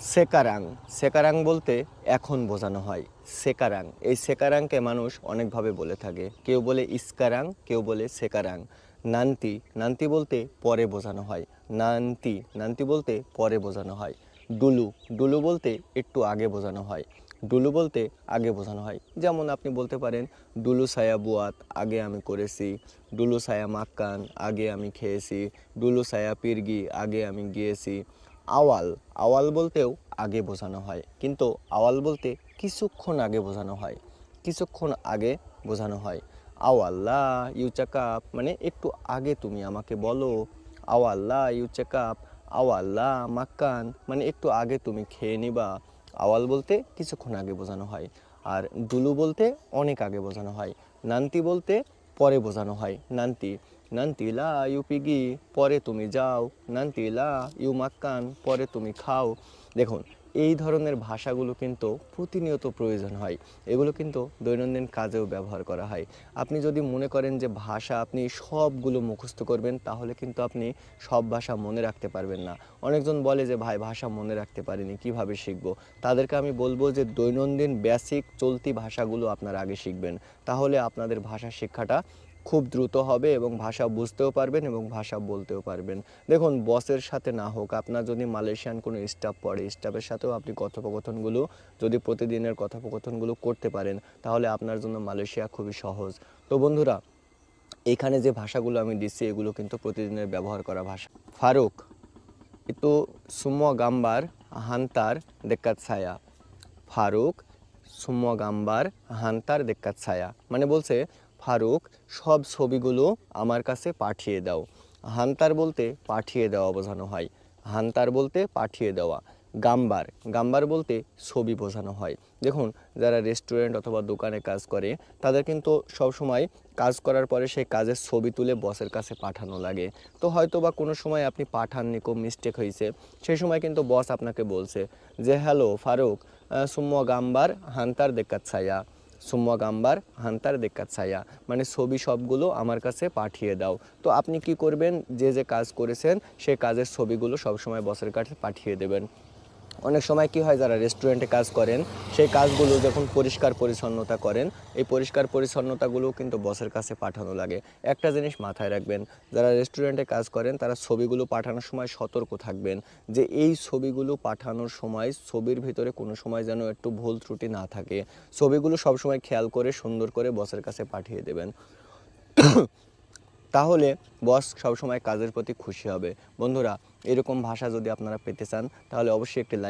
সেকারাং সেকারাং বলতে এখন বোঝানো হয়। সেকারাং, এই সেকারাংকে মানুষ অনেকভাবে বলে থাকে। কেউ বলে ইস্কারাং, কেউ বলে সেকারাং। নান্তি নান্তি বলতে পরে বোঝানো হয়। নান্তি নান্তি বলতে পরে বোঝানো হয়। ডুলু ডুলু বলতে একটু আগে বোঝানো হয়। ডুলু বলতে আগে বোঝানো হয়। যেমন আপনি বলতে পারেন ডুলু সায়া বুয়াত, আগে আমি করেছি। ডুলু সায়া মাক্কান, আগে আমি খেয়েছি। ডুলু সায়া পিরগি, আগে আমি গিয়েছি। আওয়াল আওয়াল বলতেও আগে বোঝানো হয়, কিন্তু আওয়াল বলতে কিছুক্ষণ আগে বোঝানো হয়। কিছুক্ষণ আগে বোঝানো হয়। আওয়াল্লা ইউ চেকআপ মানে একটু আগে তুমি আমাকে বলো। আওয়াল্লা ইউ চেকআপ, আওয়াল্লা মাক্কান মানে একটু আগে তুমি খেয়ে নিবা। আওয়াল বলতে কিছুক্ষণ আগে বোঝানো হয়। আর ডুলু বলতে অনেক আগে বোঝানো হয়। নান্তি বলতে পরে বোঝানো হয়। নান্তি নান্তি লা ইউ পিগি, পরে তুমি যাও। নান্তি লা ইউ মাক্কান, পরে তুমি খাও। দেখুন, এই ধরনের ভাষাগুলো কিন্তু প্রতিনিয়ত প্রয়োজন হয়। এগুলো কিন্তু দৈনন্দিন কাজেও ব্যবহার করা হয়। আপনি যদি মনে করেন যে ভাষা আপনি সবগুলো মুখস্থ করবেন, তাহলে কিন্তু আপনি সব ভাষা মনে রাখতে পারবেন না। অনেকজন বলে যে ভাই ভাষা মনে রাখতে পারিনি, কিভাবে শিখব? তাদেরকে আমি বলবো যে দৈনন্দিন বেসিক চলতি ভাষাগুলো আপনারা আগে শিখবেন। তাহলে আপনাদের ভাষা শিক্ষাটা খুব দ্রুত হবে এবং ভাষা বুঝতেও পারবেন এবং ভাষা বলতেও পারবেন। দেখুন, বসের সাথে না হোক, আপনার যদি মালয়েশিয়ান কোনো স্টাফ পড়ে, স্টাফের সাথেও আপনি কথোপকথনগুলো যদি প্রতিদিনের কথোপকথনগুলো করতে পারেন, তাহলে আপনার জন্য মালয়েশিয়া খুবই সহজ। তো বন্ধুরা, এখানে যে ভাষাগুলো আমি দিচ্ছি এগুলো কিন্তু প্রতিদিনের ব্যবহার করা ভাষা। Faruk itu semua gambar hantar dekat saya. Faruk semua gambar hantar dekat saya মানে বলছে ফারুক সব ছবিগুলো আমার কাছে পাঠিয়ে দাও। হান্তার বলতে পাঠিয়ে দেওয়া বোঝানো হয়। হান্তার বলতে পাঠিয়ে দেওয়া। গাম্বার গাম্বার বলতে ছবি বোঝানো হয়। দেখুন, যারা রেস্টুরেন্ট অথবা দোকানে কাজ করে তাদের কিন্তু সব সময় কাজ করার পরে সেই কাজের ছবি তুলে বসের কাছে পাঠানো লাগে। তো হয়তো বা কোনো সময় আপনি পাঠাননি, খুব মিস্টেক হয়েছে, সেই সময় কিন্তু বস আপনাকে বলছে যে hello Farooq, semua gambar hantar dekat saya. semua gambar hantar dekat saya মানে ছবি সবগুলো আমার কাছে পাঠিয়ে দাও। তো আপনি কি করবেন, যে যে কাজ করেছেন সেই কাজের ছবিগুলো সবসময় বসের কাছে পাঠিয়ে দেবেন। অনেক সময় কি হয়, যারা রেস্টুরেন্টে কাজ করেন সেই কাজগুলো যখন পরিষ্কার পরিচ্ছন্নতা করেন, এই পরিষ্কার পরিচ্ছন্নতাগুলো কিন্তু বসের কাছে পাঠানো লাগে। একটা জিনিস মাথায় রাখবেন, যারা রেস্টুরেন্টে কাজ করেন তারা ছবিগুলো পাঠানোর সময় সতর্ক থাকবেন যে এই ছবিগুলো পাঠানোর সময় ছবির ভিতরে কোনো সময় যেন একটু ভুল ত্রুটি না থাকে। ছবিগুলো সবসময় খেয়াল করে সুন্দর করে বসের কাছে পাঠিয়ে দেবেন। তাহলে বস সবসময় কাজের প্রতি খুশি হবে। বন্ধুরা, এরকম ভাষা যদি আপনারা পেতে চান তাহলে অবশ্যই একটি লাইক